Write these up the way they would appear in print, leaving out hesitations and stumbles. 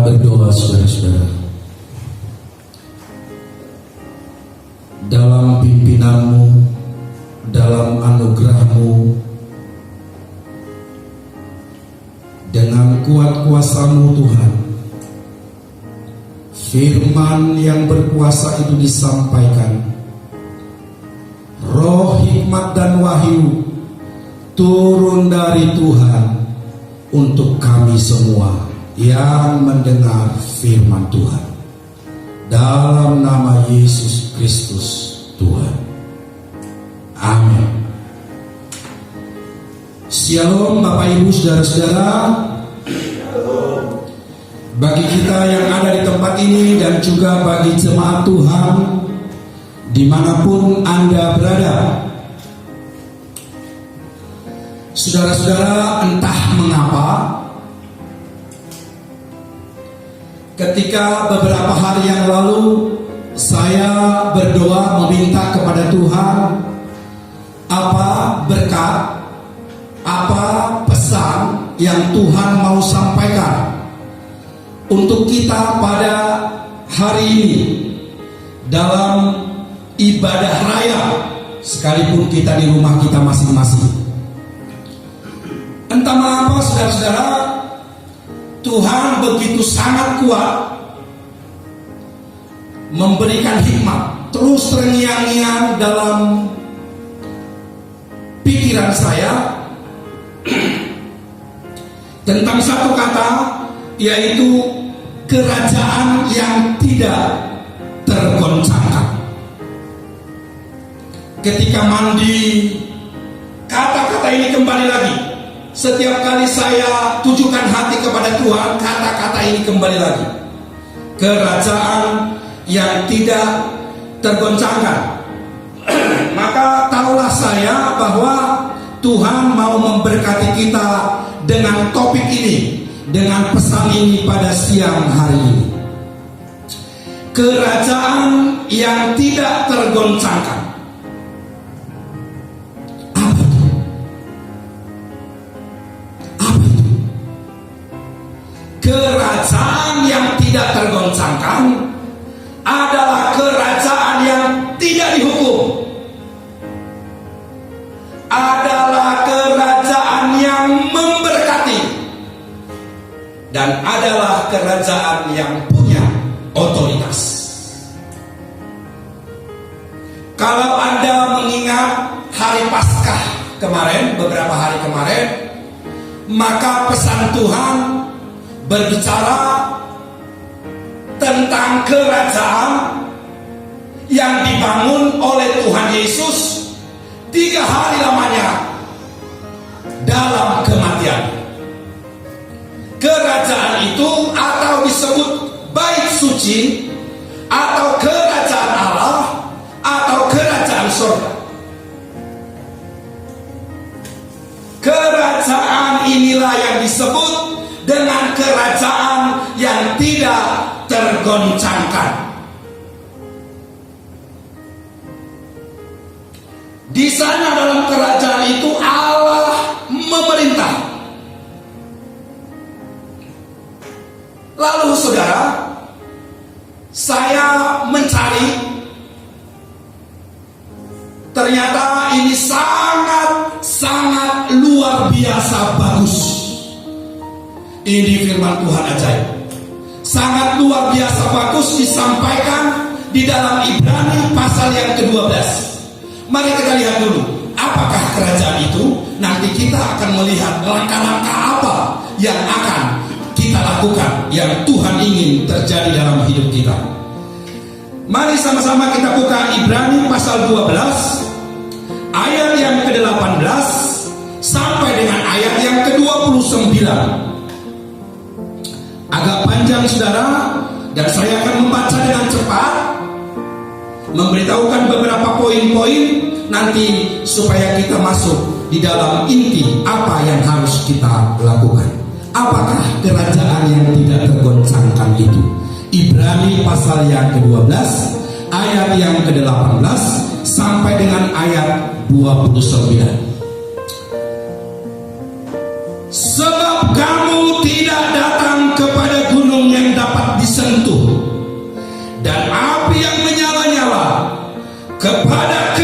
berdoa, saudara-saudara. Dalam pimpinanmu, dalam anugerahmu, dengan kuat kuasamu Tuhan, firman yang berkuasa itu disampaikan. Roh hikmat dan wahyu turun dari Tuhan untuk kami semua yang mendengar firman Tuhan. Dalam nama Yesus Kristus Tuhan. Amin. Shalom Bapak Ibu saudara-saudara. Bagi kita yang ada di tempat ini dan juga bagi jemaat Tuhan dimanapun Anda berada, saudara-saudara, entah mengapa ketika beberapa hari yang lalu saya berdoa meminta kepada Tuhan apa berkat, apa pesan yang Tuhan mau sampaikan untuk kita pada hari ini dalam ibadah raya, sekalipun kita di rumah kita masing-masing. Entah mengapa saudara-saudara, Tuhan begitu sangat kuat memberikan hikmat, terus terngiang-ngiang dalam pikiran saya tentang satu kata, yaitu kerajaan yang tidak tergoncangkan. Ketika mandi, kata-kata ini kembali lagi. Setiap kali saya tujukan hati kepada Tuhan, kata-kata ini kembali lagi. Kerajaan yang tidak tergoncangkan. Maka tahulah saya bahwa Tuhan mau memberkati kita dengan topik ini, dengan pesan ini pada siang hari ini. Kerajaan yang tidak tergoncangkan. Kerajaan yang tidak tergoncangkan adalah kerajaan yang tidak dihukum, adalah kerajaan yang memberkati, dan adalah kerajaan yang punya otoritas. Kalau Anda mengingat hari Paskah kemarin, beberapa hari kemarin, maka pesan Tuhan berbicara tentang kerajaan yang dibangun oleh Tuhan Yesus 3 hari lamanya dalam kematian. Kerajaan itu atau disebut bait suci, atau kerajaan Allah, atau kerajaan surga. Kerajaan inilah yang disebut dengan kerajaan yang tidak tergoncangkan. Di sana dalam kerajaan itu Allah memerintah. Lalu saudara, saya mencari, ternyata ini sangat luar biasa bagus. Ini firman Tuhan ajaib, sangat luar biasa bagus disampaikan di dalam Ibrani pasal yang ke-12. Mari kita lihat dulu, apakah kerajaan itu? Nanti kita akan melihat langkah-langkah apa yang akan kita lakukan, yang Tuhan ingin terjadi dalam hidup kita. Mari sama-sama kita buka Ibrani pasal 12 ayat yang ke-18 sampai dengan ayat yang ke-29. Agak panjang saudara, dan saya akan membaca dengan cepat, memberitahukan beberapa poin-poin nanti supaya kita masuk di dalam inti apa yang harus kita lakukan. Apakah kerajaan yang tidak tergoncangkan itu? Ibrani pasal yang ke-12 ayat yang ke-18 sampai dengan ayat 29. Sebab kamu tidak datang kepada gunung yang kepada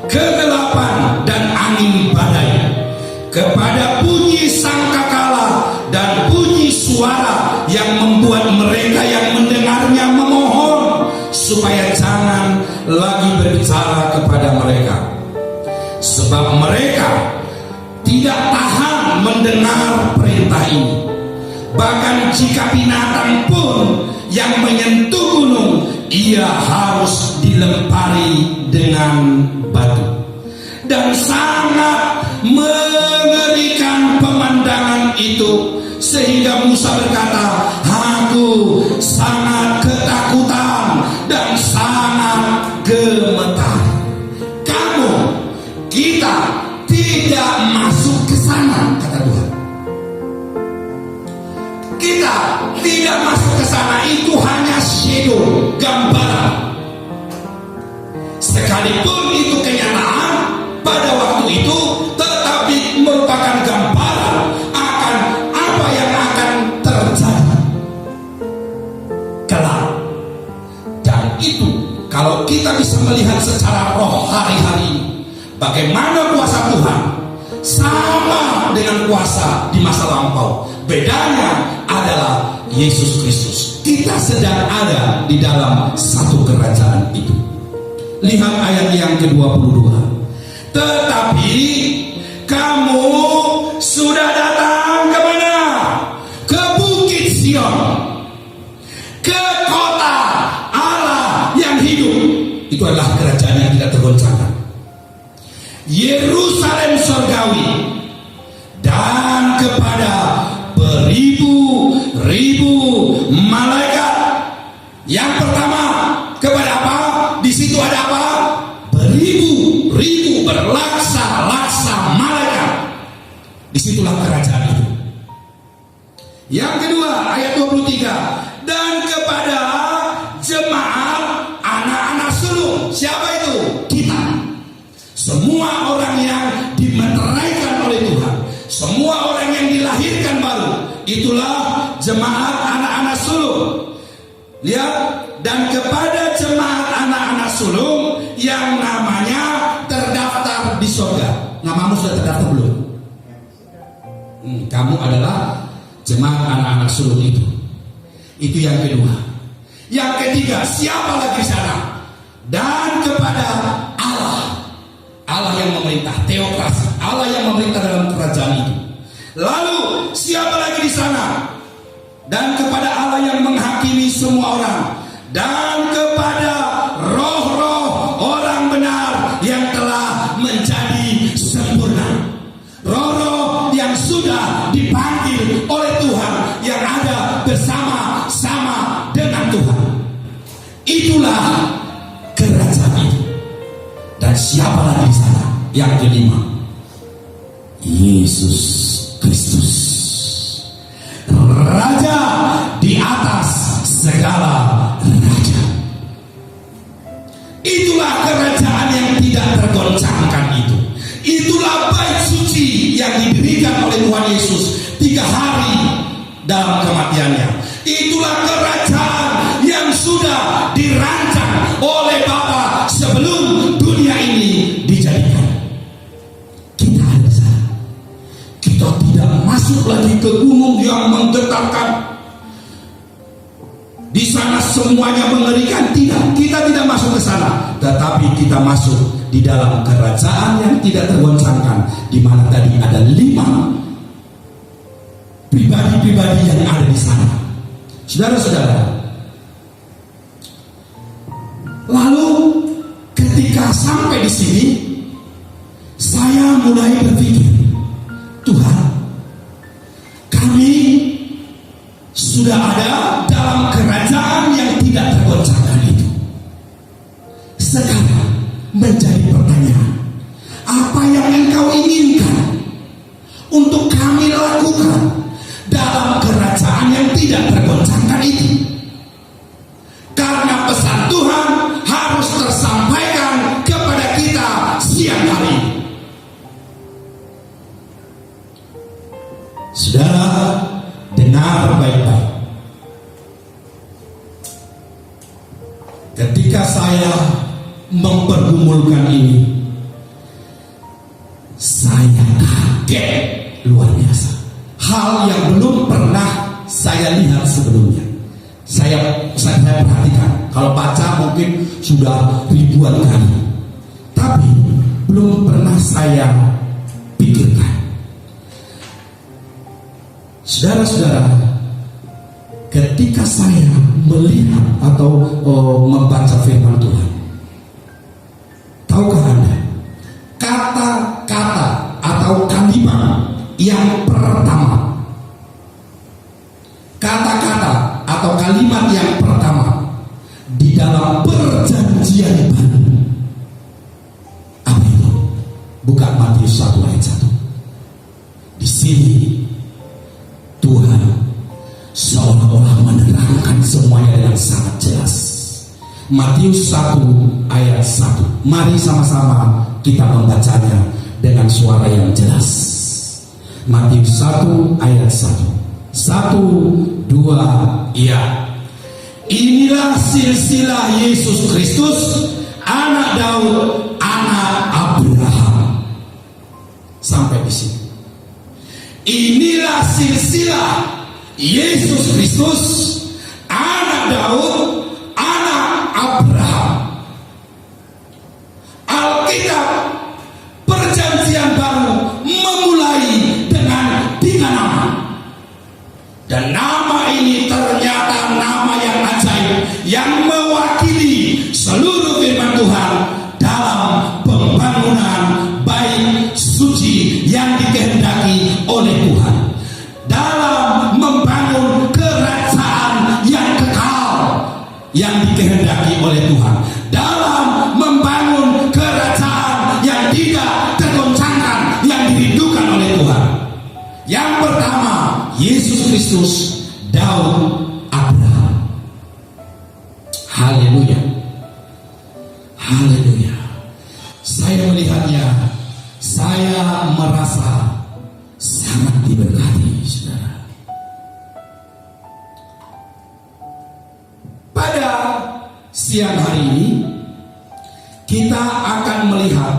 kegelapan dan angin badai, kepada bunyi sangkakala dan bunyi suara yang membuat mereka yang mendengarnya memohon supaya jangan lagi berbicara kepada mereka, sebab mereka tidak tahan mendengar perintah ini. Bahkan jika binatang pun yang menyentuh gunung, ia harus dilempari dengan batu. Dan sangat mengerikan pemandangan itu, sehingga Musa berkata, aku sangat ketakutan dan sangat gemetar. Kita tidak masuk ke sana, kata Tuhan. Kita tidak masuk ke sana, itu hanya shadow, gambaran. Sekalipun itu kenyataan pada waktu itu, tetapi merupakan gambaran akan apa yang akan terjadi kelak. Dan itu kalau kita bisa melihat secara roh hari-hari ini, bagaimana kuasa Tuhan sama dengan kuasa di masa lampau. Bedanya adalah Yesus Kristus. Kita sedang ada di dalam satu kerajaan itu. Lihat ayat yang ke-22. Tetapi kamu sudah datang ke mana? Ke Bukit Sion, ke kota Allah yang hidup. Itu adalah kerajaan yang tidak tergoncangkan. Yerusalem surgawi, dan kepada beribu-ribu malaikat. Yang pertama, kepada apa? Di situ ada apa? Beribu-ribu, berlaksa-laksa malaikat. Disitulah kerajaan itu. Yang kedua, ayat 23, dan kepada jemaat anak-anak sulung. Siapa itu? Kita. Semua orang yang dimeteraikan oleh Tuhan, semua orang yang dilahirkan baru, itulah jemaat anak-anak sulung. Lihat, dan kepada jemaat anak-anak sulung yang namanya terdaftar di surga. Namamu sudah terdaftar belum? Kamu adalah jemaat anak-anak sulung itu. Itu yang kedua. Yang ketiga, siapa lagi di sana? Dan kepada Allah yang memerintah, teokrasi, Allah yang memerintah dalam kerajaan itu. Lalu siapa lagi di sana? Dan kepada Allah yang menghakimi semua orang, dan kepada roh-roh orang benar yang telah menjadi sempurna, roh-roh yang sudah dipanggil oleh Tuhan, yang ada bersama-sama dengan Tuhan. Itulah kerajaan itu. Dan siapa lagi di sana? Yang kelima, Yesus Kristus, Raja di atas segala raja. Itulah kerajaan yang tidak tergoncangkan itu. Itulah bait suci yang didirikan oleh Tuhan Yesus 3 hari dalam kematiannya. Itulah kerajaan yang sudah dirancang oleh Bapa sebelum dunia ini dijadikan. Kita ada di sana. Kita tidak masuk lagi ke gunung yang menggetarkan. Di sana semuanya mengerikan. Tidak, kita tidak masuk ke sana. Tetapi kita masuk di dalam kerajaan yang tidak tergoncangkan, di mana tadi ada 5 pribadi-pribadi yang ada di sana. Saudara-saudara, lalu ketika sampai di sini, saya mulai berpikir, Tuhan, kami sudah ada dalam kerajaan yang tidak tergoncangkan itu. Sekarang menjadi pertanyaan, apa yang Engkau inginkan untuk kami lakukan dalam kerajaan yang tidak tergoncangkan itu? Karena pesan Tuhan harus tersampaikan kepada kita siang hari. Saudara, dengar baik-baik. Ketika saya mempergumulkan ini, saya kaget luar biasa. Hal yang belum pernah saya lihat sebelumnya. Saya perhatikan, kalau baca mungkin sudah ribuan kali, tapi belum pernah saya pikirkan. Saudara-saudara, ketika saya melihat atau membaca firman Tuhan, tahukah Anda, kata-kata atau kalimat yang pertama, kata-kata atau kalimat yang pertama di dalam perjanjian baru, apa itu? Buka Matius 1 ayat 1. Di sini Tuhan seolah-olah menerangkan semuanya dengan sangat jelas. Matius 1 ayat 1. Mari sama-sama kita membacanya dengan suara yang jelas. Matius 1 ayat 1. 1, 2, iya. Inilah silsilah Yesus Kristus, anak Daud, anak Abraham. Sampai di sini. Inilah silsilah Yesus Kristus, anak Daud, anak Abraham. Alkitab Perjanjian Baru memulai dengan 3 nama. Dan nama ini ternyata nama yang ajaib, yang mewakili seluruh firman Tuhan dalam pembangunan bait suci yang dikehendaki oleh Tuhan, dalam membangun kerajaan yang kekal yang dikehendaki oleh Tuhan, dalam membangun kerajaan yang tidak tergoncangkan yang dirindukan oleh Tuhan. Yang pertama, Yesus Kristus, Daud, Abraham. Haleluya. Haleluya. Saya melihatnya, saya merasa sangat diberkati, saudara. Pada siang hari ini kita akan melihat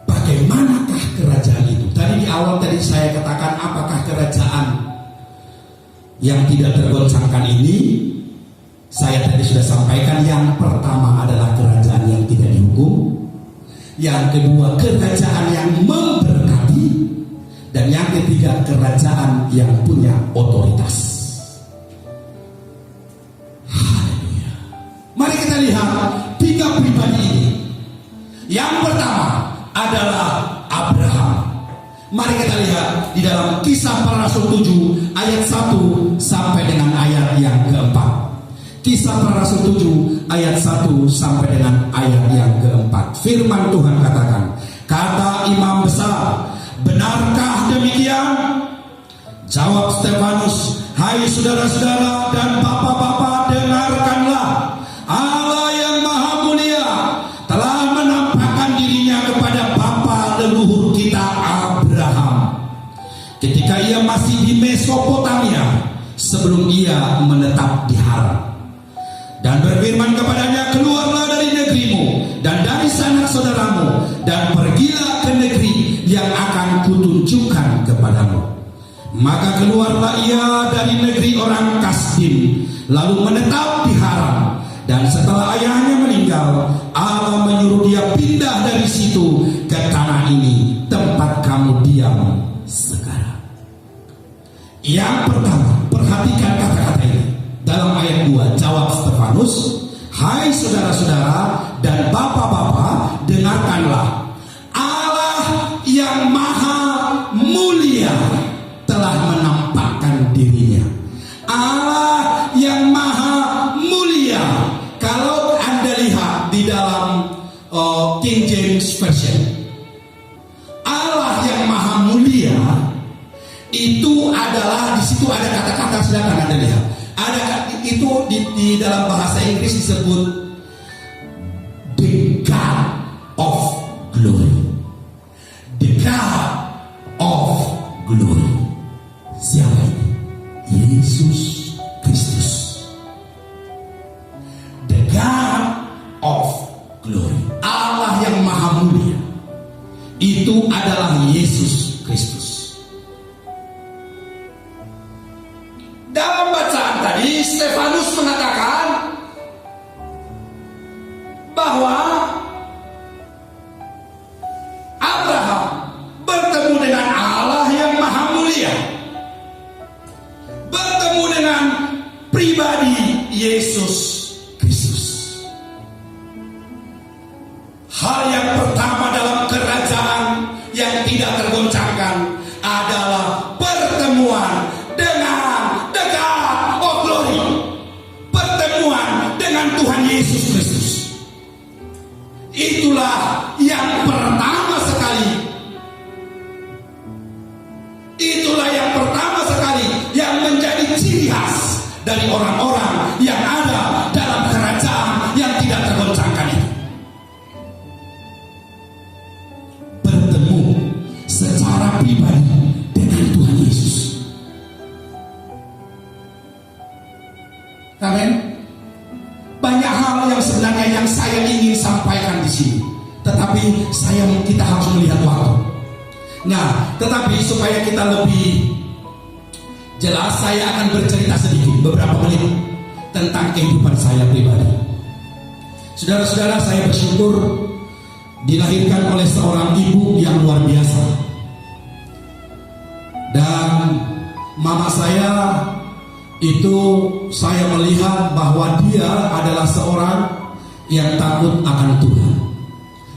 bagaimanakah kerajaan itu. Tadi di awal saya katakan, apakah kerajaan yang tidak tergoncangkan ini? Saya tadi sudah sampaikan, yang pertama adalah kerajaan yang tidak dihukum, yang kedua kerajaan yang memberkati, dan yang ketiga kerajaan yang punya otoritas. Haleluya. Mari kita lihat 3 pribadi ini. Yang pertama adalah Abraham. Mari kita lihat di dalam Kisah Para Rasul 7 ayat 1 sampai dengan ayat yang keempat. Kisah Para Rasul 7 ayat 1 sampai dengan ayat yang keempat. Firman Tuhan katakan, kata imam besar, benarkah demikian? Jawab Stefanus, hai saudara-saudara dan bapak-bapak, dengarkanlah. Allah yang Maha Mulia telah menampakkan dirinya kepada bapa leluhur kita Abraham ketika ia masih di Mesopotamia, sebelum ia menetap di Haran, dan berfirman kepadanya, keluarlah dari negerimu dan dari sanak saudaramu, dan pergilah ke negeri yang akan kutunjukkan kepadamu. Maka keluarlah ia dari negeri orang Kasdim, lalu menetap di Haran. Dan setelah ayahnya meninggal, Allah menyuruh dia pindah dari situ ke tanah ini, tempat kamu diam sekarang. Yang pertama, perhatikan kata-kata ini. Dalam ayat 2, jawab Stefanus, hai saudara-saudara dan bapak-bapak, dengarkanlah. Allah yang Maha Mulia telah menampakkan dirinya. Allah yang Maha Mulia. Kalau Anda lihat di dalam King James Version, Allah yang Maha Mulia itu adalah, di situ ada kata-kata, silakan Anda lihat. Ada itu di dalam bahasa Inggris disebut the God of Glory. The God of Glory. Siapa ini? Yesus Kristus. itu adalah Yesus Kristus. Dalam bacaan tadi, Stefanus mengatakan bahwa Abraham bertemu dengan Allah yang Maha Mulia, bertemu dengan pribadi Yesus Kristus. Hal yang pertama dalam kerajaan yang tidak tergoncangkan adalah pertemuan dengan the God of Glory, pertemuan dengan Tuhan Yesus Kristus. Itulah yang pertama sekali, itulah yang pertama sekali yang menjadi ciri khas dari orang-orang yang ada dalam kerajaan yang tidak tergoncangkan itu. Bertemu secara pribadi dengan Tuhan Yesus. Amin. Banyak hal yang sebenarnya yang saya ingin sampaikan di sini, tetapi kita harus melihat waktu. Nah, tetapi supaya kita lebih jelas, saya akan bercerita sedikit beberapa menit tentang kehidupan saya pribadi. Saudara-saudara, saya bersyukur dilahirkan oleh seorang ibu yang luar biasa. Dan mama saya itu, saya melihat bahwa dia adalah seorang yang takut akan Tuhan.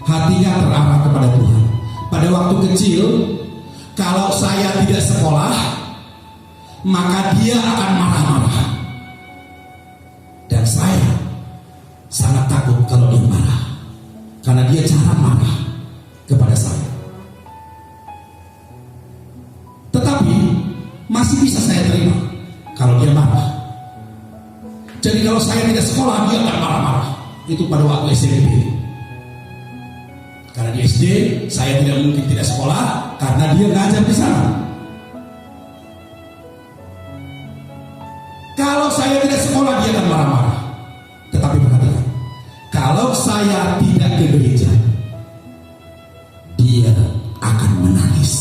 Hatinya terarah kepada Tuhan. Pada waktu kecil, kalau saya tidak sekolah, maka dia akan marah-marah. Dan saya sangat takut kalau dia marah, karena dia cara marah kepada saya. Tetapi masih bisa saya terima kalau dia marah. Jadi kalau saya tidak sekolah, dia akan marah-marah. Itu pada waktu SMP. Karena di SD saya tidak mungkin tidak sekolah, karena dia ngajar di sana. Kalau saya tidak sekolah, dia akan marah-marah. Tetapi perhatikan, kalau saya tidak ke gereja, dia akan menangis.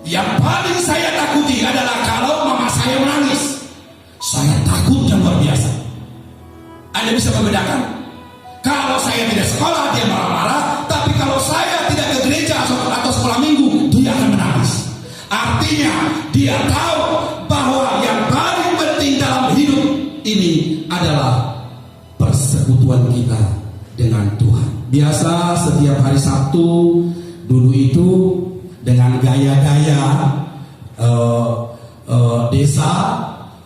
Yang paling saya takuti adalah kalau mama saya menangis. Saya takutnya luar biasa. Anda bisa membedakan? Kalau saya tidak sekolah, dia marah-marah. Tapi kalau saya tidak ke gereja atau sekolah minggu, dia akan menangis. Artinya dia tahu bahwa yang paling penting dalam hidup ini adalah persekutuan kita dengan Tuhan. Biasa setiap hari Sabtu dulu itu dengan gaya-gaya desa,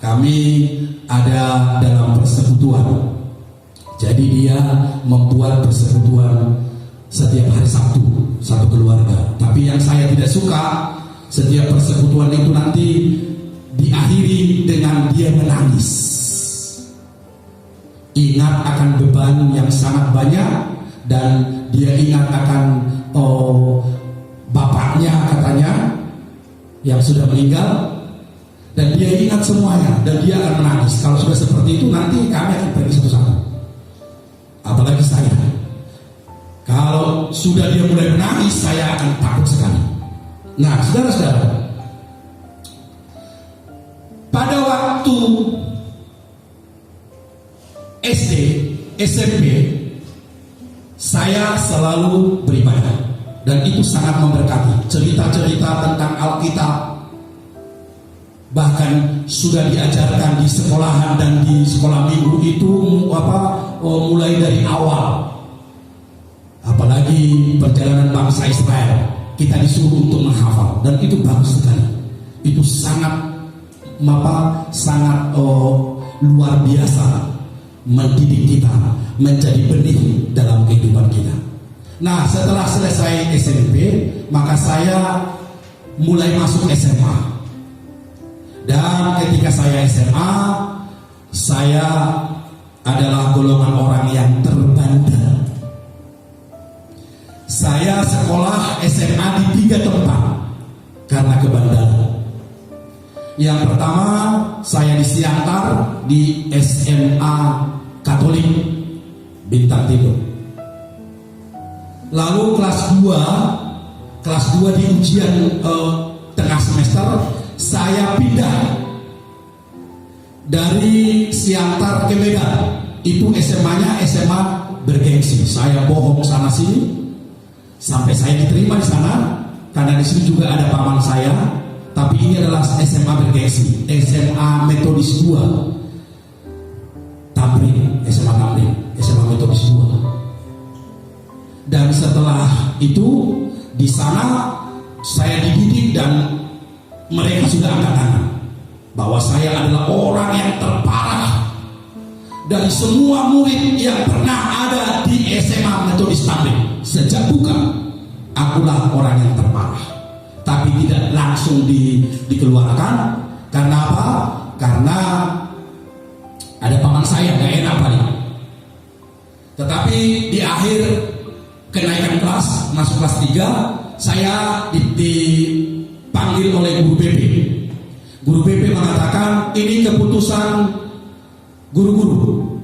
kami ada dalam persekutuan. Jadi dia membuat persekutuan setiap hari Sabtu, satu keluarga. Tapi yang saya tidak suka, setiap persekutuan itu nanti diakhiri dengan dia menangis. Ingat akan beban yang sangat banyak, dan dia ingat akan bapaknya katanya yang sudah meninggal, dan dia ingat semuanya, dan dia akan menangis. Kalau sudah seperti itu, nanti kami akan pergi satu-satu. Apalagi saya, kalau sudah dia mulai menangis, saya akan takut sekali. Nah, saudara-saudara, pada waktu SD, SMP, saya selalu beribadah, dan itu sangat memberkati. Cerita-cerita tentang Alkitab bahkan sudah diajarkan di sekolahan dan di sekolah minggu itu mulai dari awal. Apalagi perjalanan bangsa Israel, kita disuruh untuk menghafal, dan itu bagus sekali. Itu sangat luar biasa, mendidik kita menjadi benih dalam kehidupan kita. Nah, setelah selesai SMP, maka saya mulai masuk SMA. Dan ketika saya SMA, saya adalah golongan orang yang terbandel. Saya sekolah SMA di 3 tempat karena kebandelan. Yang pertama, saya di Siantar di SMA Katolik Bintang Timur. Lalu kelas 2 di ujian tengah semester saya pindah dari Siantar ke Medan. Itu SMA-nya SMA bergengsi. Saya bohong sana sini sampai saya diterima di sana karena di sini juga ada paman saya. Tapi ini adalah SMA bergengsi, SMA Metodis 2 Tamrin, SMA Tamrin, SMA Metodis 2. Dan setelah itu di sana saya dididik dan mereka sudah angkat tangan bahwa saya adalah orang yang terparah dari semua murid yang pernah ada di SMA Metodis Tamrin. Sejak buka, akulah orang yang terparah. Tapi tidak langsung dikeluarkan. Karena apa? Karena ada paman saya gak enak paling. Tetapi di akhir kenaikan kelas, masuk kelas 3, saya dipanggil oleh guru BP. Guru BP mengatakan, ini keputusan guru-guru,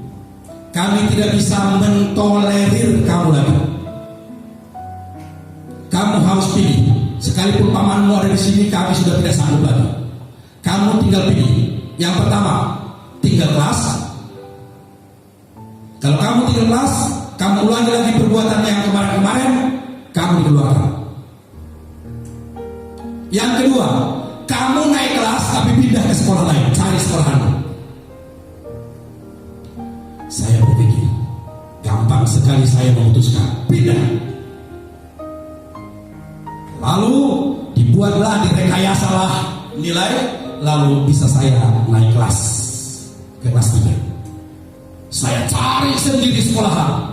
kami tidak bisa mentolerir kamu lagi. Kamu harus pilih. Sekalipun pamanmu ada di sini, kami sudah tidak sanggup lagi. Kamu tinggal pilih. Yang pertama, tinggal kelas. Kalau kamu tinggal kelas, kamu ulangi lagi perbuatan yang kemarin-kemarin, kamu dikeluarkan. Yang kedua, kamu naik kelas tapi pindah ke sekolah lain, cari sekolah lain. Saya berpikir, gampang sekali saya memutuskan pindah. Lalu dibuatlah, direkayasalah nilai, lalu bisa saya naik kelas ke kelas 3. Saya cari sendiri sekolahan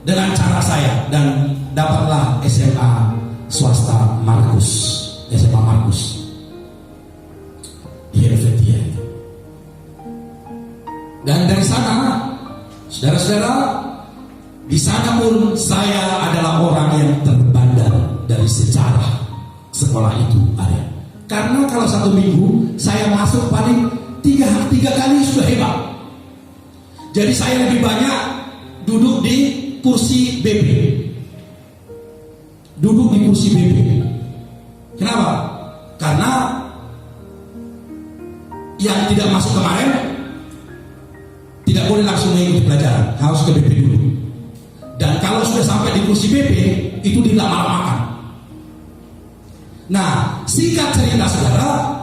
dengan cara saya dan dapatlah SMA swasta Markus, SMA Markus di Helvetia. Dan dari sana, saudara-saudara, di sana pun saya adalah orang yang terbandar dari sejarah sekolah itu ada. Karena kalau 1 minggu saya masuk paling 3 kali sudah hebat. Jadi saya lebih banyak duduk di kursi BP. Duduk di kursi BP. Kenapa? Karena yang tidak masuk kemarin tidak boleh langsung mengikuti pelajaran, harus ke BP dulu. Dan kalau sudah sampai di kursi BP, itu tidak malam-makan. Nah, singkat cerita saudara,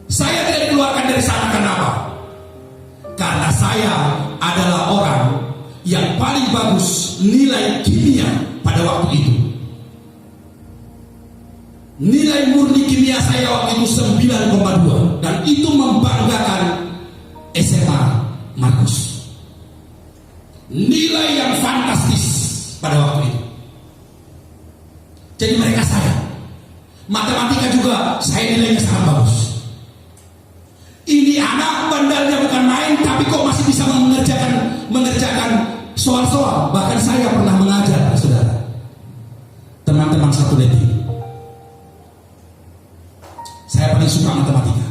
saya tidak dikeluarkan dari sana. Kenapa? Karena saya adalah orang yang paling bagus nilai kimia pada waktu itu. Nilai murni kimia saya waktu itu 9,2, dan itu membanggakan SMA Markus. Nilai yang fantastis pada waktu itu. Jadi mereka sayang. Matematika juga saya nilainya sangat bagus. Ini anak bandalnya bukan main, tapi kok masih bisa mengerjakan soal-soal. Bahkan saya pernah mengajar, saudara, teman-teman satu detik. Saya paling suka matematika.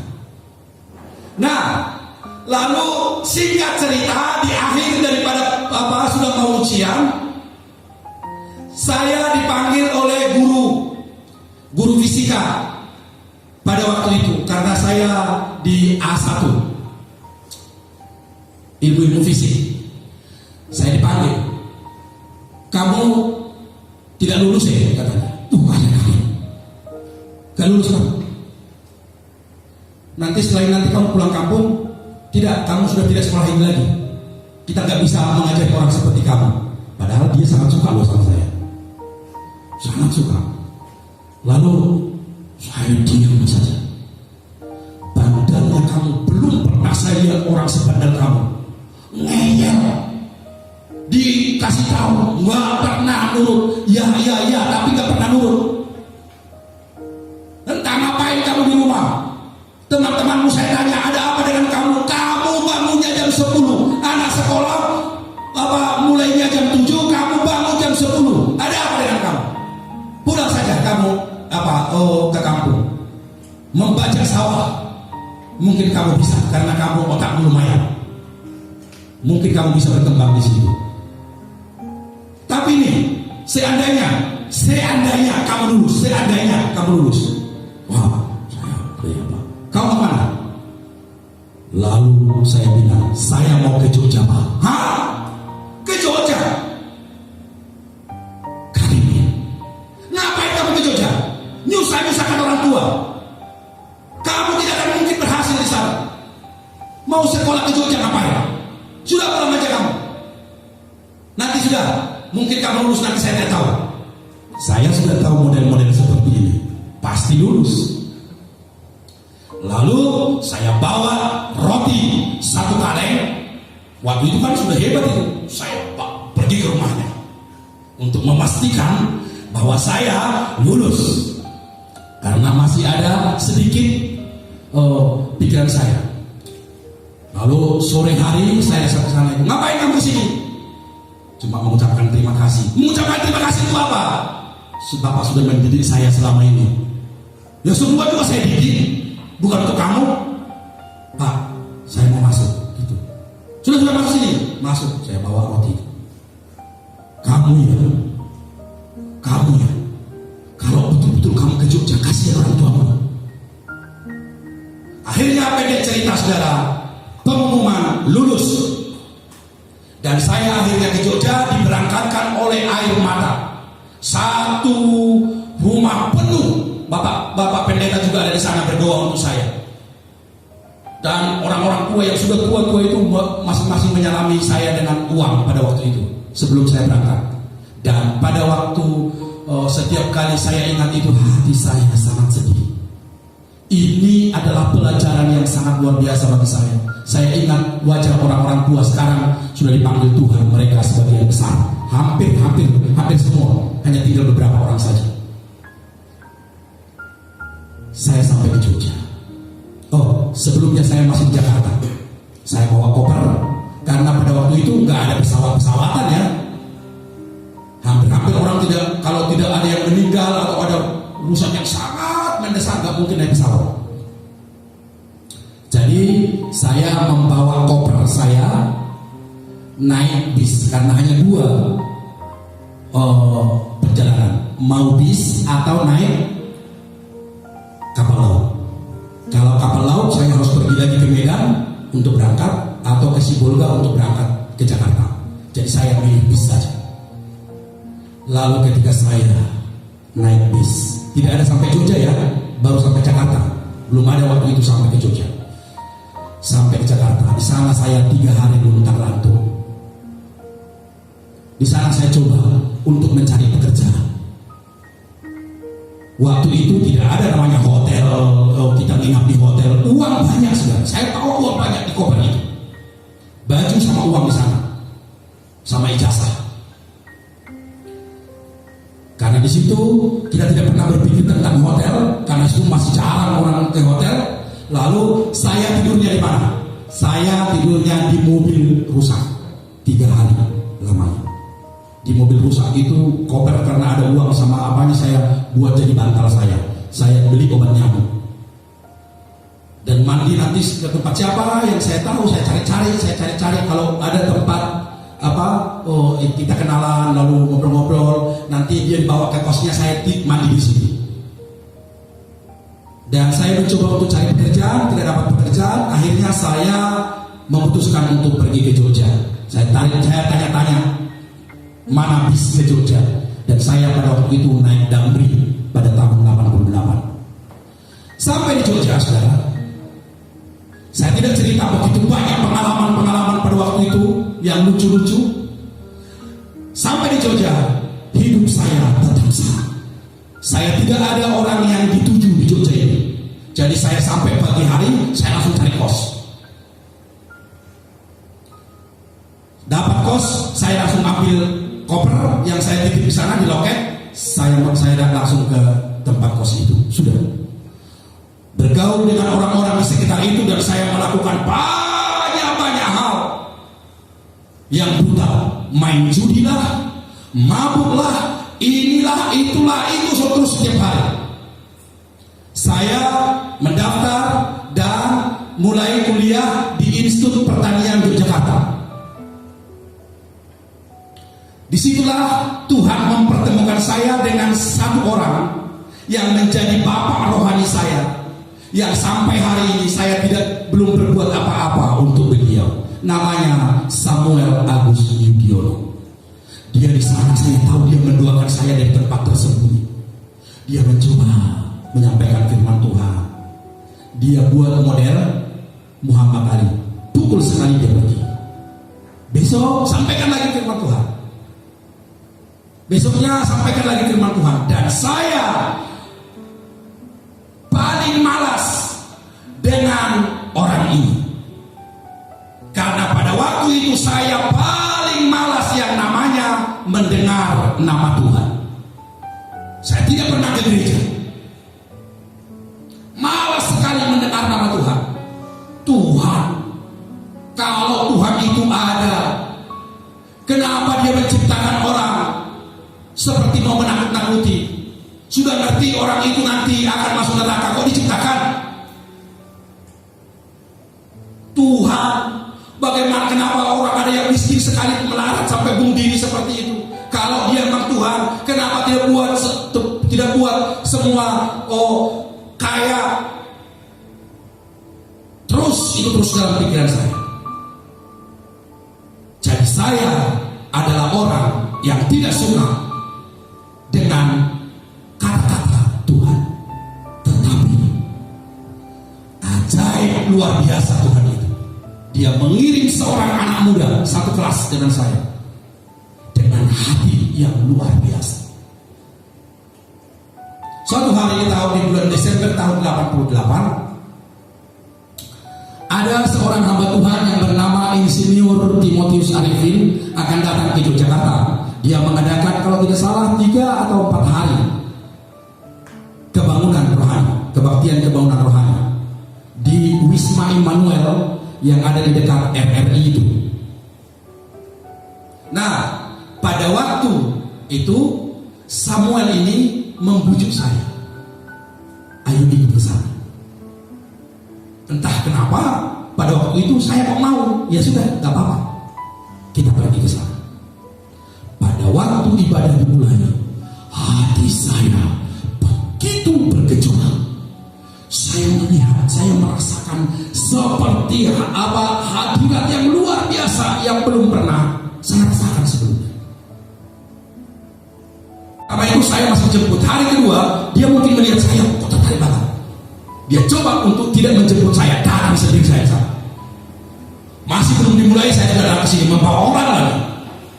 Nah, lalu singkat cerita, di akhir daripada sudah mau ujian, saya dipanggil oleh guru fisika pada waktu itu, karena saya di A1 ilmu fisik. Saya dipanggil, kamu tidak lulus ya, katanya. Ada kali gak lulus kamu. Nanti nanti kamu pulang kampung, tidak, kamu sudah tidak sekolah ini lagi. Kita gak bisa mengajari orang seperti kamu. Padahal dia sangat suka loh sama saya, sangat suka. Lalu saya diam saja. Bandalnya kamu, belum pernah saya lihat orang sebandal kamu. Ngeyel, dikasih tahu nggak pernah nurut. Ya, tapi nggak pernah nurut. Entah ngapain kamu di rumah. Teman-temanmu saya tanya, ada apa dengan kamu? Kamu bangunnya jam 10. Anak sekolah mulainya jam 7, kamu bangun jam 10. Ada apa dengan kamu? Pulang saja kamu ke kampung membajak sawah. Mungkin kamu bisa, karena kamu otakmu lumayan. Mungkin kamu bisa berkembang di situ. ini, seandainya kamu lulus. Wah, saya apa? Kamu mana? Lalu saya bilang, saya mau ke Jogja, Pak. Hah? Ke Jogja? Kaget. Ngapain kamu ke Jogja? Nyusah-nyusahkan orang tua. Kamu tidak akan mungkin berhasil di sana. Mau sekolah ke Jogja ngapain? Sudah pulang aja kamu. Nanti sudah, mungkin kamu lulus, nanti saya tidak tahu. Saya sudah tahu model-model seperti ini, pasti lulus. Lalu saya bawa roti 1 kaleng. Waktu itu kan sudah hebat itu. Saya pergi ke rumahnya untuk memastikan bahwa saya lulus, karena masih ada sedikit pikiran saya. Lalu sore hari saya ke sana. Ngapain kamu sini? Cuma mengucapkan terima kasih. Mengucapkan terima kasih itu apa? Bapak sudah mendidik saya selama ini. Ya semua juga saya didik. Bukan untuk kamu, Pak. Saya mau masuk, gitu. Sudah masuk sini, masuk. Saya bawa roti. Kamu ya, kalau betul-betul kamu ke Jogja, kasih orang tuamu. Akhirnya pendek cerita saudara, pengumuman lulus. Dan saya akhirnya ke Jogja diberangkatkan oleh air mata. Satu rumah penuh. Bapak pendeta juga ada di sana berdoa untuk saya. Dan orang-orang tua yang sudah tua-tua itu masing-masing menyalami saya dengan uang pada waktu itu sebelum saya berangkat. Dan pada waktu setiap kali saya ingat itu, hati saya sangat sedih. Ini adalah pelajaran yang sangat luar biasa bagi saya. Saya ingat wajah orang-orang tua sekarang sudah dipanggil Tuhan, mereka sebagian besar, hampir semua, hanya tinggal beberapa orang saja. Saya sampai ke Jogja. Sebelumnya saya masih di Jakarta. Saya bawa koper, karena pada waktu itu nggak ada pesawat-pesawatan ya. Hampir orang kalau tidak ada yang meninggal atau ada urusan yang sangat mendesak, nggak mungkin naik pesawat. Jadi saya membawa koper saya naik bis, karena hanya 2 perjalanan, mau bis atau naik kapal laut. Kalau kapal laut saya harus pergi lagi ke Medan untuk berangkat, atau ke Sibolga untuk berangkat ke Jakarta. Jadi saya pilih bis saja. Lalu ketika saya naik bis, tidak ada sampai Jogja ya, baru sampai Jakarta. Belum ada waktu itu sampai ke Jogja. Sampai ke Jakarta, di sana saya 3 hari luntang-lantung. Di sana saya coba untuk mencari pekerjaan. Waktu itu tidak ada namanya hotel, kita nginap di hotel. Uang banyak sudah. Saya tahu uang banyak di koper itu. Baju sama uang di sana, sama ijazah. Karena di situ kita tidak pernah berpikir tentang hotel, karena itu masih jarang orang ke hotel. Lalu saya tidurnya di mana? Saya tidurnya di mobil rusak 3 hari lamanya. Di mobil rusak itu koper, karena ada uang sama apanya saya buat jadi bantal saya. Saya beli obat nyamuk. Dan mandi nanti ke tempat siapa yang saya tahu, saya cari. Kalau ada tempat kita kenalan, lalu ngobrol-ngobrol, nanti dia dibawa ke kosnya, saya mandi di sini. Dan saya mencoba untuk cari pekerjaan, tidak dapat pekerjaan. Akhirnya saya memutuskan untuk pergi ke Jogja. Saya tanya-tanya mana bis ke Jogja. Dan saya pada waktu itu naik Damri pada tahun 88. Sampai di Jogja, saudara, saya tidak cerita begitu banyak pengalaman pada waktu itu yang lucu-lucu. Sampai di Jogja, hidup saya tetap sama. Saya tidak ada orang yang dituju di Jogja ini. Jadi saya sampai pagi hari, saya langsung cari kos. Dapat kos, saya langsung ambil koper yang saya titip di sana di loket. Saya langsung ke tempat kos itu. Sudah bergaul dengan orang-orang di sekitar itu, dan saya melakukan banyak hal yang brutal. Main judi lah, mabuk lah, inilah, itulah, itu terus setiap hari. Saya mendaftar dan mulai kuliah di Institut Pertanian Yogyakarta. Di Disitulah Tuhan mempertemukan saya dengan satu orang yang menjadi bapak rohani saya, yang sampai hari ini saya belum berbuat apa-apa untuk beliau. Namanya Samuel Agus Yudhoyono. Dia di sana, saya tahu dia mendoakan saya dari tempat tersembunyi. Dia mencoba menyampaikan firman Tuhan. Dia buat model Muhammad Ali. Pukul sekali dia pergi. Besok sampaikan lagi firman Tuhan. Besoknya sampaikan lagi firman Tuhan. Dan saya paling malas dengan orang ini, karena pada waktu itu saya paling malas yang namanya mendengar nama Tuhan. Saya tidak pernah ke gereja, malas sekali mendengar nama Tuhan. Tuhan, kalau Tuhan itu ada, kenapa dia menciptakan orang seperti mau menakut-nakuti? Sudah ngerti orang itu nanti akan masuk neraka, kok diciptakan? Tuhan, bagaimana, kenapa orang ada yang miskin sekali melarat sampai bunuh diri seperti itu? Kalau dia memang Tuhan, kenapa tidak buat semua kaya? Itu terus dalam pikiran saya. Jadi saya adalah orang yang tidak suka dengan kata-kata Tuhan. Tetapi ajaib luar biasa Tuhan itu. Dia mengirim seorang anak muda satu kelas dengan saya, dengan hati yang luar biasa. Suatu hari di bulan Desember tahun 88, ada seorang hamba Tuhan yang bernama Insinyur Timotius Arifin akan datang ke Yogyakarta. Dia mengadakan kalau tidak salah 3 atau 4 hari kebangunan rohani, kebaktian kebangunan rohani di Wisma Immanuel yang ada di dekat RRI itu. Nah, pada waktu itu Samuel ini membujuk saya, ayo ikut ke sana. Entah kenapa pada waktu itu saya kok mau, ya sudah, gak apa-apa, kita pergi ke sana. Pada waktu ibadah dimulai, hati saya begitu bergejolak. Saya melihat, saya merasakan seperti hadirat yang luar biasa yang belum pernah saya rasakan sebelumnya. Karena itu saya masih jemput. Hari kedua, dia mungkin melihat saya kok tertarik banget. Dia coba untuk tidak menjemput saya, datang sendiri saya sana. Masih belum dimulai, saya sudah datang ke sini membawa orang lagi.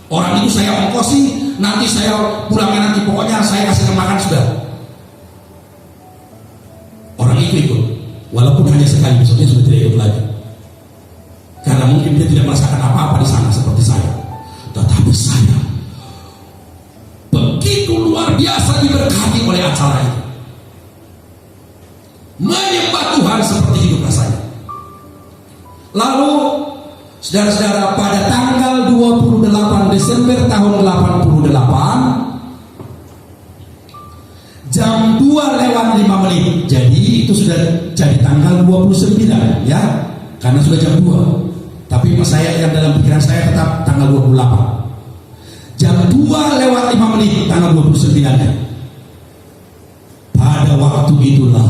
Orang itu saya ongkosi, nanti saya pulangnya nanti, pokoknya saya kasih makan sudah. Orang itu ikut, walaupun hanya sekali, besoknya sudah tidak ikut lagi. Karena mungkin dia tidak merasakan apa-apa di sana seperti saya. Tetapi saya begitu luar biasa diberkati oleh acara itu. Menyembah Tuhan seperti hidup rasanya. Lalu saudara-saudara, pada tanggal 28 Desember tahun 88 jam 2:05, jadi itu sudah jadi tanggal 29 ya, karena sudah jam 2. Tapi saya yang dalam pikiran saya tetap tanggal 28. Jam 2:05 tanggal 29-nya. Pada waktu itulah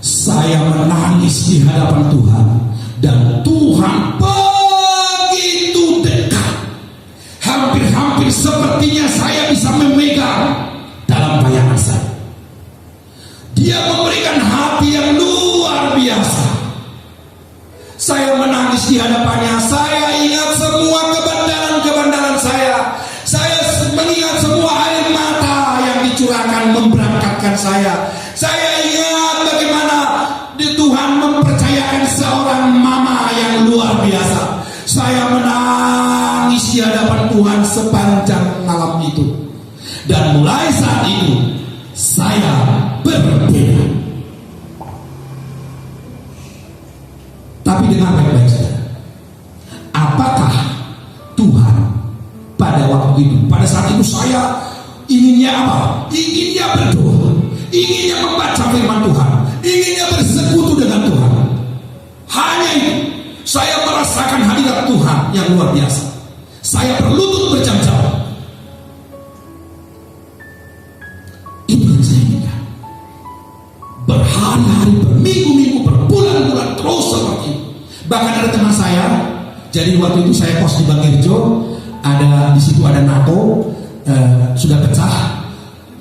saya menangis di hadapan Tuhan, dan Tuhan begitu dekat, hampir-hampir sepertinya saya bisa memegang dalam bayangan saya. Dia memberikan hati yang luar biasa. Saya menangis di hadapannya. Saya ingat semua kebandalan saya. Saya mengingat semua air mata yang dicurahkan memberangkatkan saya. Saya ingat bagaimana Tuhan mempercayakan seorang mama yang luar biasa. Saya menangis di hadapan Tuhan sepanjang malam itu. Dan mulai saat itu saya berbeda. Tapi dengar baik-baik saja. Apakah Tuhan pada waktu itu, pada saat itu saya inginnya apa? Inginnya berdoa, inginnya membaca firman Tuhan, inginnya bersekutu dengan Tuhan. Hanya itu, saya merasakan hadirat Tuhan yang luar biasa. Saya berlutut berjam-jam. berhari-hari, berminggu-minggu, berbulan-bulan terus seperti itu. Bahkan ada teman saya, jadi waktu itu saya pos di Bangirjo, ada di situ ada NATO sudah pecah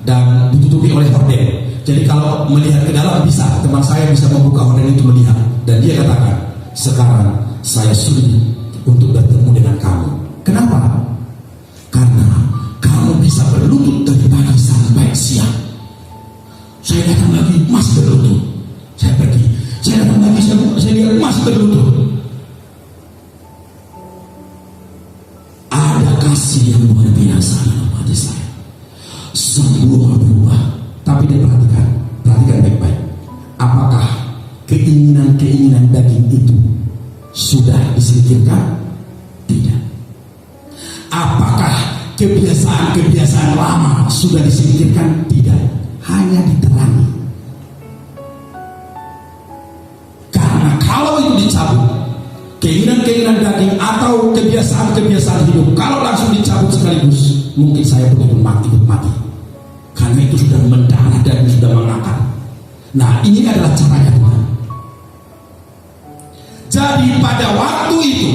dan ditutupi oleh horden. Jadi kalau melihat ke dalam bisa, teman saya bisa membuka horden itu melihat, dan dia katakan, sekarang saya sudi untuk bertemu dengan kamu. Kenapa? Karena kamu bisa berlutut dari pagi sampai siang. Saya datang lagi masih berlutut. Saya pergi. Saya datang lagi, saya lihat masih berlutut. Ada kasih yang luar biasa dalam hati saya. Semua berubah. Tapi perhatikan baik-baik. Apakah keinginan-keinginan daging itu sudah disingkirkan? Tidak. Apakah kebiasaan-kebiasaan lama sudah disingkirkan? Tidak. Hanya diterangi. Karena kalau itu dicabut, keinginan-keinginan daging atau kebiasaan-kebiasaan hidup, kalau langsung dicabut sekaligus, mungkin saya pun ikut mati. Karena itu sudah mendarah dan sudah mengakar. Nah, ini adalah caranya Tuhan. Jadi pada waktu itu,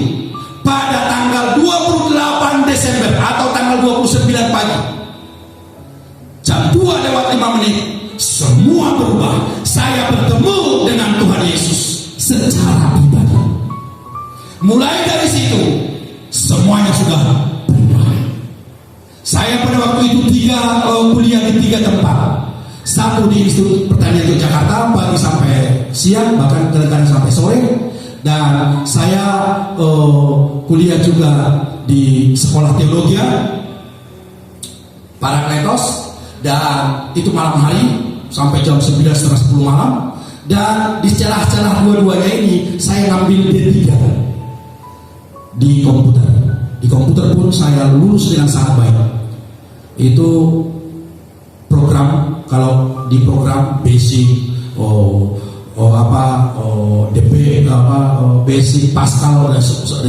pada tanggal 28 Desember atau tanggal 29 pagi, jam 2:05, semua berubah. Saya bertemu dengan Tuhan Yesus secara pribadi. Mulai dari situ, semuanya sudah berubah. Saya pada waktu itu kuliah di 3 tempat. Satu di Institut Pertanian Yogyakarta pagi sampai siang, bahkan kadang-kadang sampai sore. Dan saya kuliah juga di Sekolah Teologi Parakletos, dan itu malam hari sampai jam 9:30 malam. Dan di celah-celah dua-duanya ini saya ngambil D3 di komputer. Di komputer pun saya lulus dengan sangat baik. Itu program, kalau di program basic DP basic Pascal dan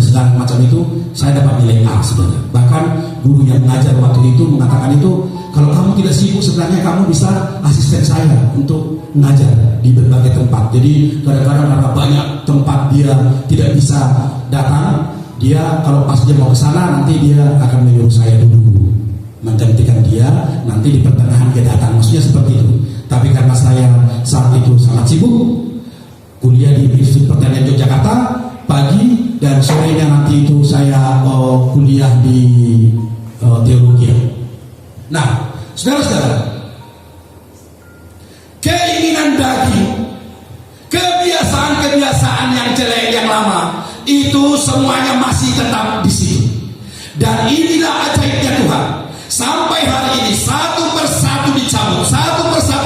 segala macam itu, saya dapat nilai A sebenarnya. Bahkan guru yang mengajar waktu itu mengatakan itu, kalau kamu tidak sibuk sebenarnya kamu bisa asisten saya untuk mengajar di berbagai tempat. Jadi kadang-kadang karena banyak tempat dia tidak bisa datang, dia kalau pas dia mau ke sana nanti dia akan menyuruh saya dulu menggantikan dia, nanti di pertengahan dia datang, maksudnya seperti itu. Tapi karena saya saat itu sangat sibuk kuliah di Institut Pertanian Yogyakarta pagi, dan sorenya nanti itu saya kuliah di teologi. Nah, saudara-saudara, keinginan daging, kebiasaan-kebiasaan yang jelek yang lama itu semuanya masih tetap di situ. Dan inilah ajaibnya Tuhan. Sampai hari ini satu persatu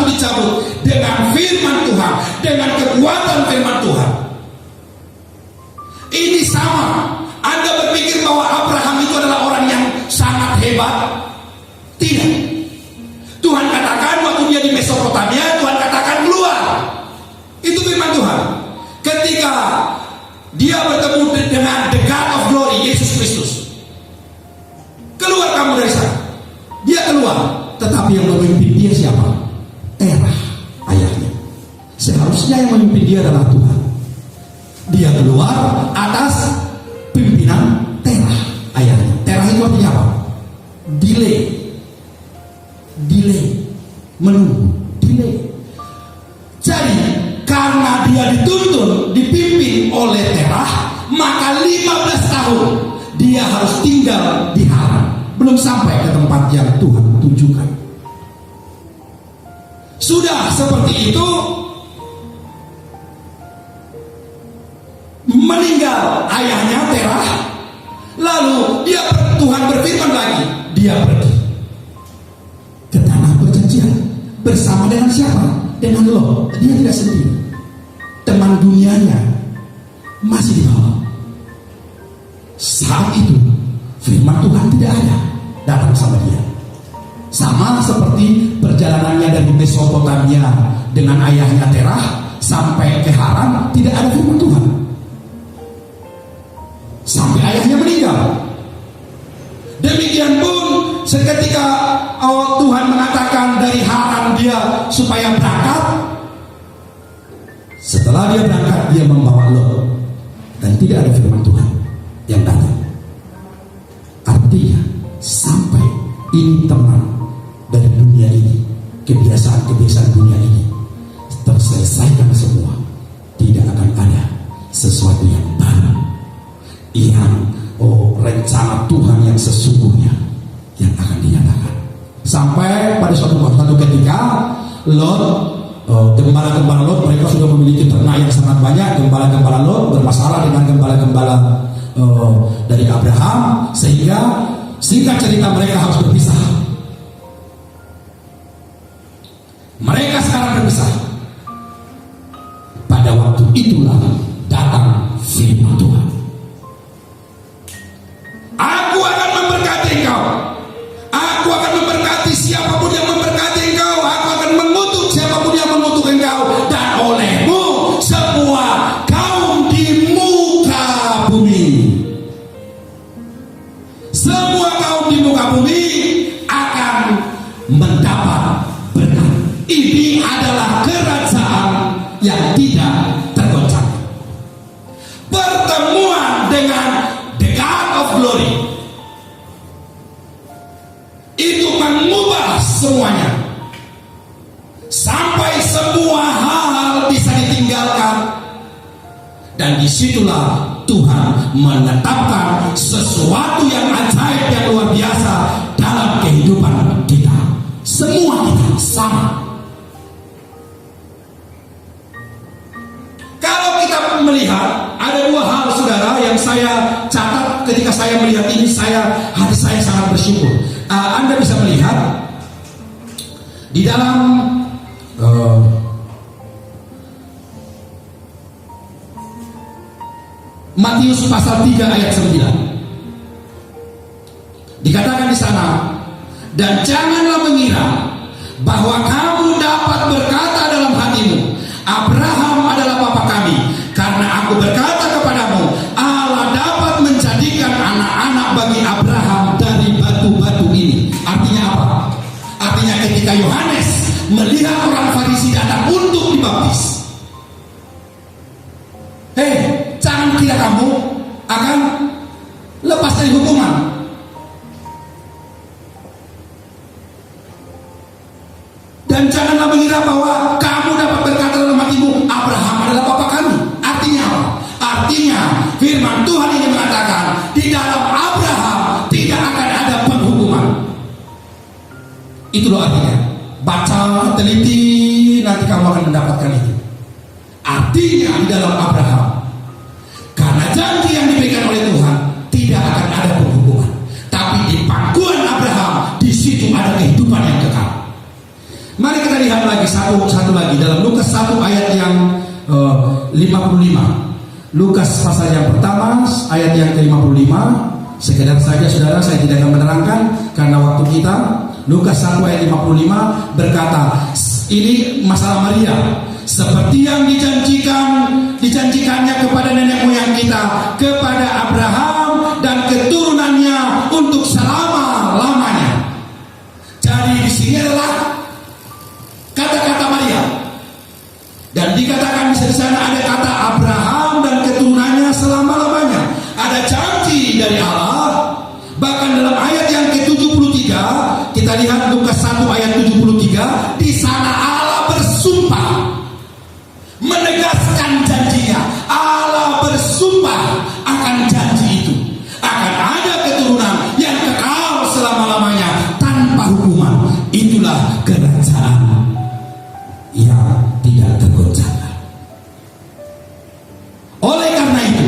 dicabut dengan firman Tuhan, dengan kekuatan firman Tuhan. Ini sama. Anda berpikir bahwa Abraham itu adalah orang yang sangat hebat? Tidak. Tuhan katakan waktu dia di Mesopotamia, Tuhan katakan keluar. Itu firman Tuhan. Ketika dia bertemu dengan the God of Glory, Yesus Kristus, keluar kamu dari sana. Dia keluar, tetapi yang memimpin dia siapa? Terah, ayahnya. Seharusnya yang memimpin dia adalah Tuhan. Dia keluar atas pimpinan Terah, ayahnya. Terah itu artinya apa? Delay, menunggu, delay. Jadi karena dia dituntun, dipimpin oleh Terah, maka 15 tahun dia harus tinggal di Haran, belum sampai ke tempat yang Tuhan tunjukkan. Sudah seperti itu, meninggal ayahnya Terah, lalu Tuhan berfirman lagi, dia pergi ke tanah perjanjian bersama dengan siapa? Dengan Lot. Dia tidak sendiri, teman dunianya masih di bawah. Saat itu firman Tuhan tidak ada datang sama dia. Sama seperti perjalanannya dari Mesopotamia dengan ayahnya Terah sampai ke Haran, tidak ada firman Tuhan sampai ayahnya meninggal. Demikian pun seketika Tuhan mengatakan dari Haran dia supaya berangkat, Setelah dia berangkat, dia membawa Lot, dan tidak ada firman Tuhan yang datang. Artinya sampai ini teman dari dunia ini, kebiasaan-kebiasaan dunia ini terselesaikan semua, tidak akan ada sesuatu yang baru, yang rencana Tuhan yang sesungguhnya yang akan dinyatakan. Sampai pada suatu ketika Lot, gembala-gembala Lot, mereka sudah memiliki ternak yang sangat banyak. Gembala-gembala Lot bermasalah dengan gembala-gembala dari Abraham, sehingga singkat cerita mereka harus berpisah. Mereka sekarang berpisah. Pada waktu itulah datang firman Tuhan. Aku akan memberkati engkau. Aku akan memberkati siapapun yang memberkati engkau. Aku akan mengutuk siapapun yang mengutuk engkau. Dan olehmu semua kaum di muka bumi, semua kaum di muka bumi akan mendapat berkat. Ini adalah kerajaan yang tidak tergoncang. Pertemuan dengan the God of Glory itu mengubah semuanya, sampai semua hal bisa ditinggalkan, dan disitulah Tuhan menetapkan sesuatu yang ajaib, yang luar biasa dalam kehidupan kita. Semua kita sama. Kalau kita melihat, ada dua hal saudara yang saya catat ketika saya melihat ini, hati saya sangat bersyukur. Anda bisa melihat di dalam Matius pasal 3 ayat 9. Dikatakan di sana, dan janganlah mengira bahwa kamu dapat berkata dalam hatimu, Abraham adalah bapa kami, karena aku berkata kepadamu, Allah dapat menjadikan anak-anak bagi Abraham dari batu-batu ini. Artinya apa? Artinya ketika Yohanes melihat orang Farisi datang untuk dibaptis, jangan kira kamu akan lepas dari hukuman. Dan janganlah mengira bahwa kamu dapat berkata dalam hatimu, Abraham adalah bapa kami. Artinya apa? Artinya firman Tuhan ini mengatakan, di dalam Abraham tidak akan ada penghukuman. Itu loh artinya. Baca, teliti, nanti kamu akan mendapatkan itu. Artinya di dalam Abraham, karena janji yang diberikan oleh Tuhan, tidak akan ada penghukuman. Tapi di pangkuan Abraham, di situ ada kehidupan yang kekal. Mari kita lihat lagi satu lagi dalam Lukas 1 ayat yang 55. Lukas pasal yang pertama ayat yang ke-55. Sekedar saja saudara, saya tidak akan menerangkan karena waktu kita. Lukas 1 ayat 55 berkata, ini masalah Maria, seperti yang dijanjikannya kepada nenek moyang kita, kepada Abraham dan keturunannya untuk selama-lamanya. Jadi di sini adalah kata-kata Maria, dan dikatakan di sana ada kata Abraham dan keturunannya selama-lamanya. Ada janji dari Allah. Bahkan dalam ayat yang ke-73, kita lihat Lukas 1 ayat 73, di sana Allah bersumpah, menegaskan janjinya. Allah bersumpah akan janji itu, akan ada keturunan yang kekal selama-lamanya tanpa hukuman. Itulah kerajaan yang tidak tergoncangkan. Oleh karena itu,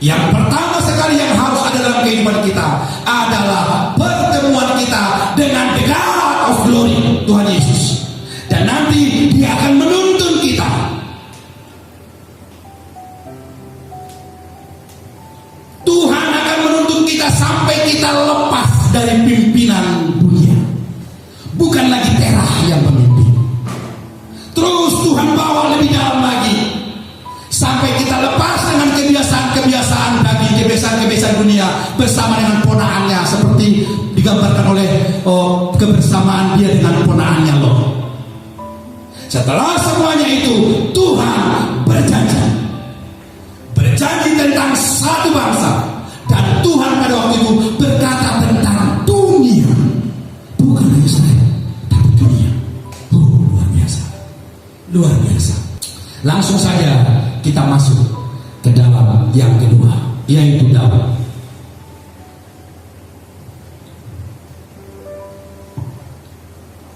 yang pertama sekali yang harus ada dalam kehidupan kita adalah pertemuan kita dengan the God of Glory, Tuhan Yesus. Dan nanti Dia akan menuntun kita. Tuhan akan menuntun kita sampai kita lepas dari pimpinan dunia. Bukan lagi Terah yang memimpin. Terus Tuhan bawa lebih dalam lagi, sampai kita lepas dengan kebiasaan-kebiasaan daging, kebiasaan-kebiasaan dunia, bersama dengan ponaannya, seperti digambarkan oleh kebersamaan dia dengan ponaannya Lot. Setelah semuanya itu, Tuhan Langsung saja kita masuk ke dalam yang kedua, yaitu Daud.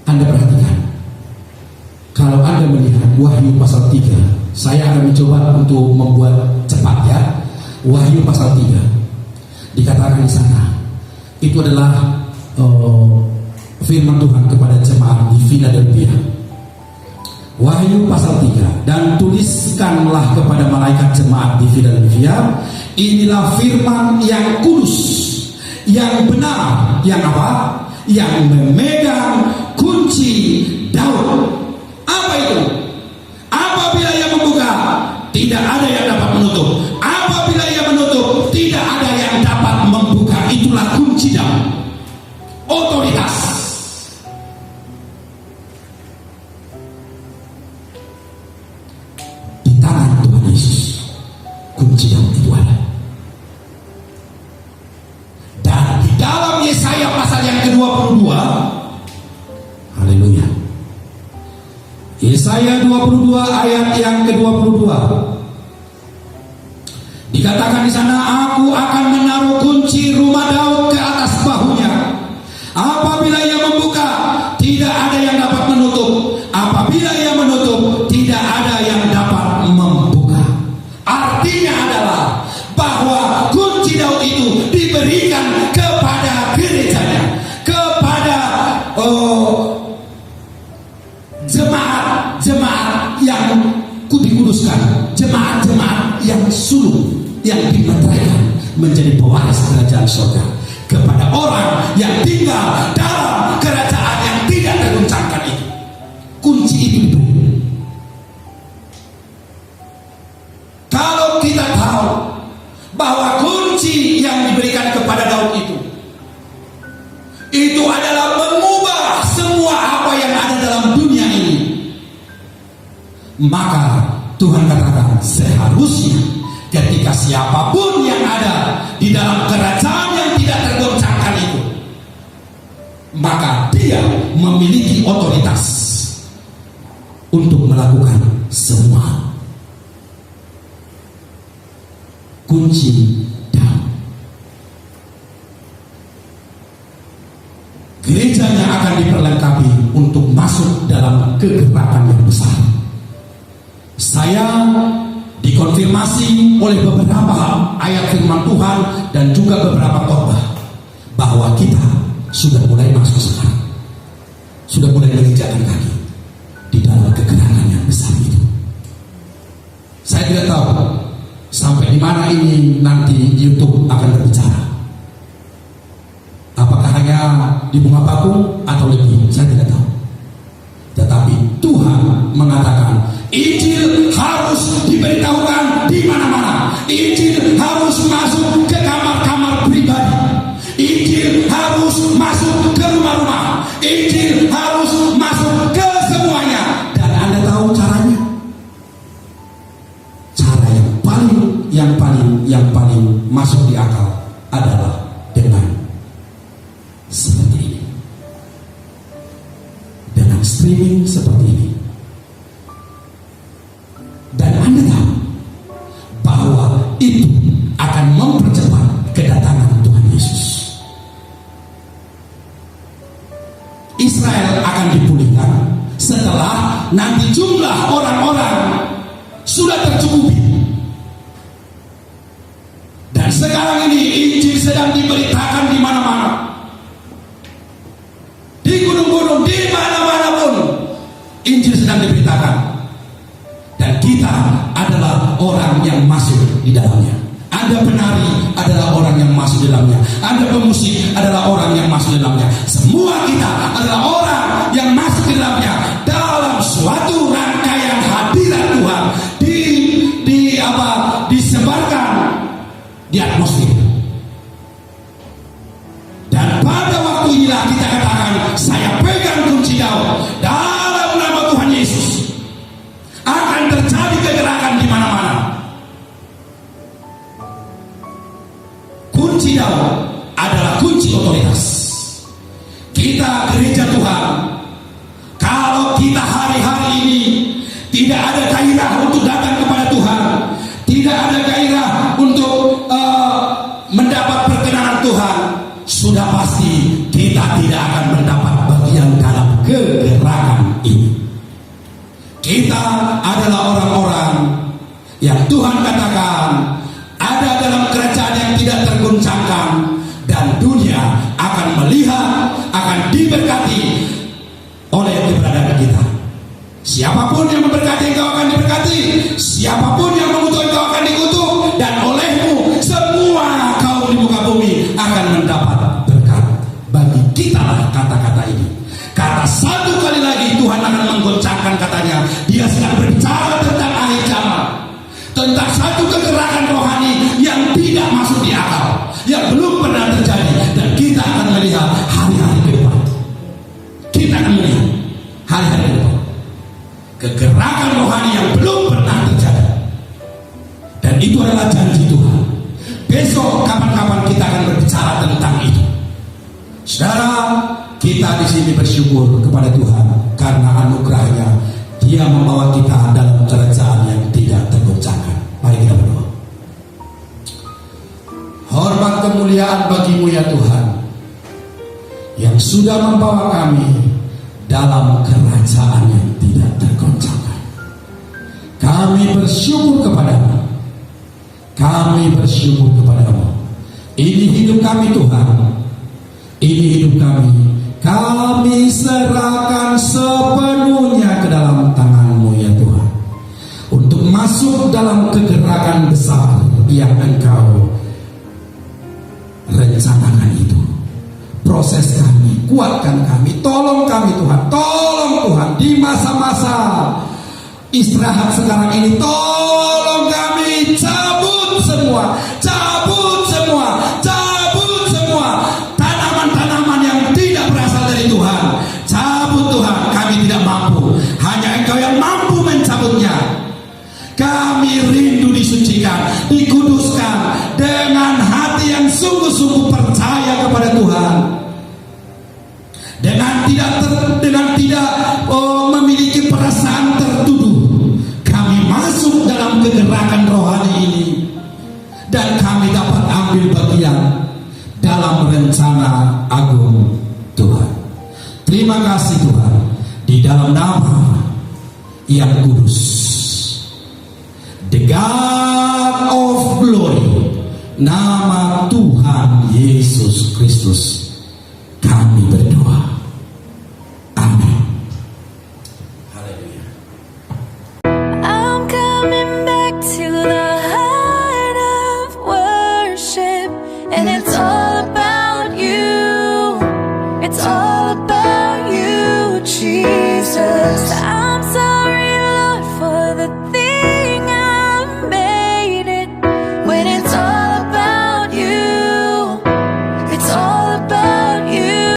Anda perhatikan, kalau Anda melihat Wahyu pasal 3, saya akan mencoba untuk membuat cepat ya. Wahyu pasal 3 dikatakan di sana, itu adalah firman Tuhan kepada jemaat di Philadelphia. Wahyu pasal 3, dan tuliskanlah kepada malaikat jemaat di Philadelphia, inilah firman yang kudus, yang benar, yang apa? Yang memegang kunci Daud. Apa itu? Apabila ia membuka, tidak ada yang dapat menutup. Apabila ia menutup, tidak ada yang dapat membuka. Itulah kunci Daud. Otoritas. Di tangan Tuhan Yesus, kunci Daud itu ada. Dan di dalam Yesaya pasal yang ke-22, haleluya, Yesaya 22 ayat yang ke-22 dikatakan di sana, aku akan menaruh kunci rumah Daud ke atas bahunya. Apabila ia membuka, tidak ada yang dapat menutup. Apabila ia menutup, tidak ada yang dapat membuka. Artinya adalah bahwa kunci Daud itu diberikan kepada gerejanya, kepada jemaat yang dikuduskan, jemaat yang sulung, yang dimeteraikan menjadi pewaris kerajaan surga, kepada orang yang tinggal dalam kerajaan yang tidak tergoncangkan itu. Kunci itu diberi. Kalau kita tahu bahwa kunci yang diberikan kepada Daud itu adalah mengubah semua apa yang ada dalam dunia ini, maka Tuhan katakan seharusnya ketika siapapun yang ada di dalam kerajaan yang tidak tergoncangkan itu, maka dia memiliki otoritas untuk melakukan semua. Kunci Daud. Gerejanya akan diperlengkapi untuk masuk dalam kegerakan yang besar. Saya dikonfirmasi oleh beberapa ayat firman Tuhan dan juga beberapa khotbah bahwa kita sudah mulai masuk sekarang, sudah mulai menginjakkan kaki di dalam kegerakan yang besar itu. Saya tidak tahu sampai di mana ini nanti YouTube akan berbicara. Apakah hanya di Bunga Bakung atau lebih, saya tidak tahu. Tetapi Tuhan mengatakan Injil harus diberitahukan di mana-mana. Injil harus masuk ke kamar-kamar pribadi. Injil harus masuk ke rumah-rumah. Injil harus masuk ke semuanya. Dan Anda tahu caranya? Cara yang paling masuk di akal adalah dengan seperti ini. Dengan streaming seperti ini. Dan Anda tahu bahwa itu akan mempercepat kedatangan Tuhan Yesus. Israel akan dipulihkan setelah nanti jumlah orang-orang sudah tercukupi. Dan sekarang ini Injil sedang diberitakan di mana-mana, di gunung-gunung, di mana-mana pun Injil sedang diberitakan. Dan kita adalah orang yang masuk di dalamnya. Anda penari adalah orang yang masuk di dalamnya. Anda pemusik adalah orang yang masuk di dalamnya. Semua kita adalah orang yang masuk di dalamnya dalam suatu rangkaian hadirat Tuhan disebarkan di atmosfer. Dan pada waktu inilah kita katakan, saya pegang kunci Daud. Dalam nama Tuhan Yesus akan terjadi kegerakan di mana-mana. Kunci Daud adalah kunci otoritas. Kita gereja Tuhan, kalau kita hari-hari ini tidak ada gairah untuk yang Tuhan katakan ada dalam kerajaan yang tidak tergoncangkan, dan dunia akan melihat, akan diberkati oleh keberadaan kita. Siapapun yang memberkati engkau akan diberkati, siapapun yang mengutuk engkau akan dikutuk, dan olehmu semua kaum di muka bumi akan mendapat berkat. Bagi kita lah kata-kata ini. Kata satu kali lagi Tuhan akan menggoncangkan, katanya Dia sedang berbicara tentang akhir zaman, tentang satu kegerakan rohani yang tidak masuk di akal, yang belum pernah terjadi, dan kita akan melihat hari-hari ke depan. Kita akan melihat hari-hari ke depan kegerakan rohani yang belum pernah terjadi, dan itu adalah janji Tuhan. Besok kapan-kapan kita akan berbicara tentang itu. Saudara, kita di sini bersyukur kepada Tuhan karena anugerahnya Dia membawa kita dalam kerajaan yang tidak tergoncangkan. Mari kita berdoa. Hormat kemuliaan bagi-Mu ya Tuhan, yang sudah membawa kami dalam kerajaan yang tidak tergoncangkan. Kami bersyukur kepada-Mu. Kami bersyukur kepada-Mu. Ini hidup kami Tuhan. Ini hidup kami. Kami serahkan sepenuhnya ke dalam tangan-Mu ya Tuhan, untuk masuk dalam kegerakan besar yang Engkau rencanakan itu. Proses kami, kuatkan kami, tolong kami Tuhan, tolong Tuhan di masa-masa istirahat sekarang ini, tolong kami cabut semua, cabut semua, cabut semua tanaman-tanaman yang tidak berasal dari Tuhan. Cabut Tuhan, kami tidak mampu, hanya Engkau yang mampu mencabutnya. Kami rindu disucikan, dikuduskan dengan hati yang sungguh-sungguh percaya kepada Tuhan, dengan tidak memiliki perasaan tertuduh. Kami masuk dalam kegerakan rohani ini, dan kami dapat ambil bagian dalam rencana agung Tuhan. Terima kasih Tuhan, di dalam nama yang kudus, the God of glory, nama Tuhan Yesus Kristus